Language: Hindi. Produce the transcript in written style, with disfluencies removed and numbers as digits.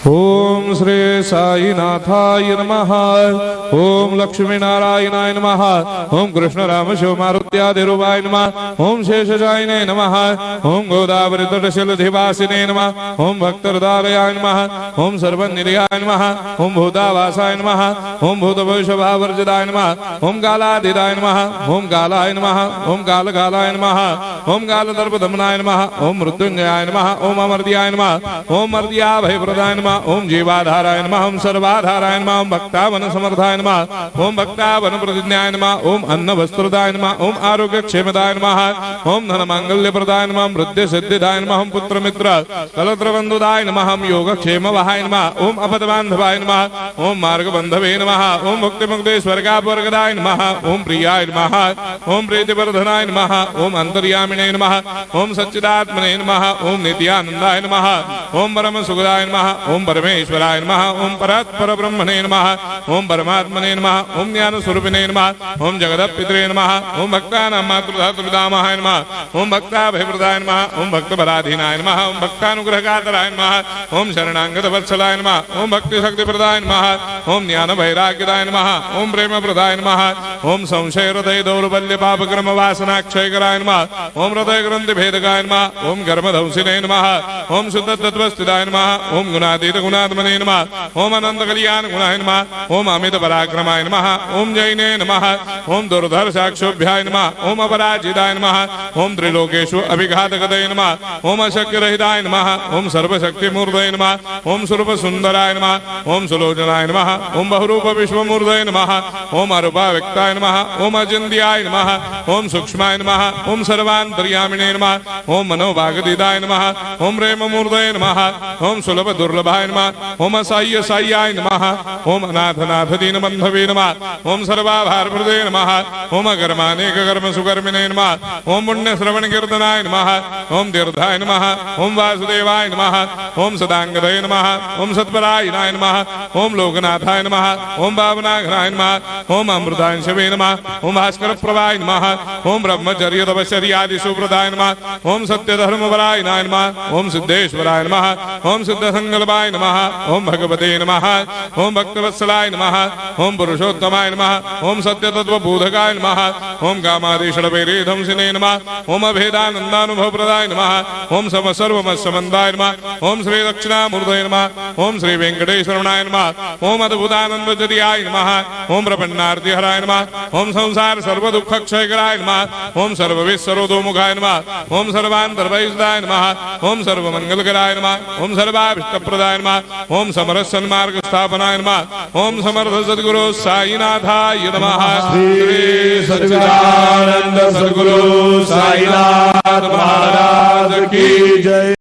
ओम श्री साईनाथाय नमः। ओम लक्ष्मी नारायणाय नमः। ओम कृष्ण राम शिव मारुत्यादिरूपाय नमः। ओम शेषशायिने नमः। ओम गोदावरी तटशिलधिवासिने नमः। ओम भक्तहृदयाय नमः। ओम सर्वनिलयाय नमः। ओम भूतावासाय नमः। ओम भूतभविष्यभावर्जिताय नमः। ओम कालाधीराय नमः। ओम कालाय नमः। ओम कालकालाय नमः। ओम कालदर्पदमनाय नमः। ओम मृत्युंजयाय नमः। ओम अमर्त्याय नमः। ओम मर्त्याभयप्रदाय नमः। ओम जीवाधाराय नमः। ओम सर्वाधाराय नमः। ओम भक्तावन समर्थाय नमः। ओम भक्तावन प्रतिज्ञाय नमः। ओम अन्न वस्त्रदाय नमः। ओम आरोग्य क्षेमदाय नमः। ओम धन मांगल्य प्रदाय नमः। ओम वृद्धि सिद्धिदाय नमः। ओम पुत्र मित्र कलत्र बंधुदाय नमः। ओम योग क्षेम वहाय नमः। ओम अपद बांधवाय नमः। ओम मार्ग बंधवे नमः। ओम मुक्ति मुक्ति स्वर्गापवर्गदाय नमः। ओम प्रियाय नमः। ओम प्रीतिवर्धनाय नमः। ओम अंतर्यामिने नमः। ओम सच्चिदात्मने नमः। ओम नित्यानंदाय नमः। ओम परम सुखदाय नमः। ओम परमेश्वराय नमः। ओम परात्पर ब्रह्मणे नमः। ओम परमात्मने नमः। ओम ज्ञान स्वरूपिणे नमः। ओम जगदपितरे नमः। ओम भक्तानां मातृधातुर्पितामहाय नमः। ओम भक्ताभयप्रदाय नमः। ओम भक्तपराधीनाय नमः। ओम भक्तानुग्रहकातराय नमः। ओम शरणागत वत्सलाय नमः। ओम भक्ति शक्ति प्रदाय नमः। ओम ज्ञान वैराग्यदाय नमः। ओम प्रेम प्रदाय नमः। ओम संशय हृदय दौर्बल्य पापक्रम वासना क्षयकराय नमः। ओम हृदय ग्रंथि भेदकाय नमः। ओम कर्मधंसिने नमः। ओम शुद्ध तत्वस्थिताय नमः। ओम गुणातीत गुणात्मने नमः। ओम अनंत कल्याण गुणाय नमः। ओम अमित पराक्रमाय नमः। ओम जैने नमः। ओम दुर्धर साक्षोभ्याय नमः। ओम अपराजिताय नमः। ओम त्रिलोकेषु अभिघातगतये नमः। ओम अशक्य रहिताय नमः। ओम सर्वशक्ति मूर्तये नमः। ओम स्वरूप सुंदराय नमः। ओम सुलोचनाय नमः। ओम बहुरूप विश्वमूर्तये नमः। ओम अरूपाव्यक्ताय नमः। ओम अचिन्त्याय नमः। ओम सूक्ष्माय नमः। ओम सर्वान्तर्यामिने नमः। ओम मनोभागदिदाय नमः। ओम प्रेम मूर्तये नमः। ओम सुलभ दुर्लभाय नमः। ओम असाह्य साह्याय नमः। ओम अनाथनाथ दीनबन्धवे नमः। ओम सर्वाभारप्रदे नमः। ओम अकर्मानेक कर्म सुकर्मिणे नमः। ओम पुण्य श्रवण कीर्तनाय नमः। ओम तीर्थाय नमः। ओम वासुदेवाय नमः। ओम सदांगदये नमः। ओम सत्परायणाय नमः। ओम लोकनाथाय नमः। ओम भावनाघ्नाय नमः। ओम अमृतांशवे नमः। ओम भास्कर प्रभाय नमः। ओम ब्रह्मचर्य तपश्चर्यादि सुप्रदाय नमः। ओम सत्यधर्मपरायणाय नमः। ओम सिद्धेश्वराय नमः। ओम सिद्ध संकल्पाय नमः। ओम भगवते नमः। ओम भक्तवत्सलाय नमः। ओम पुरुषोत्तमाय नमः। ओम सत्यतत्त्वबोधकाय नमः। ओम कामादिषडवैरेधंसिने नमः। ओम अभेदानन्दानुभवप्रदाय नमः। ओम सर्वमस्समन्दाय नमः। ओम श्री दक्षिणामूर्तये नमः। ओम श्री वेंकटेश्वरनाय नमः। ओम अद्भुतानन्दजर्याय नमः। ओम प्रपन्नार्तिहराय नमः। ओम संसार सर्वदुःखक्षयकराय नमः। ओम सर्वविस्सरोदोमुखाय नमः। ओम सर्वान्तर्वैसदाय नमः। ओम सर्वमङ्गलकराय नमः। ओम सर्वाभीष्टप्रदाय नमः। ओम समरस सन्मार्ग स्थापनाय नमः। ओम समर्थ सद्गुरु साईनाथाय नमः। श्री सच्चिदानंद सद्गुरु साईनाथ महाराज की जय।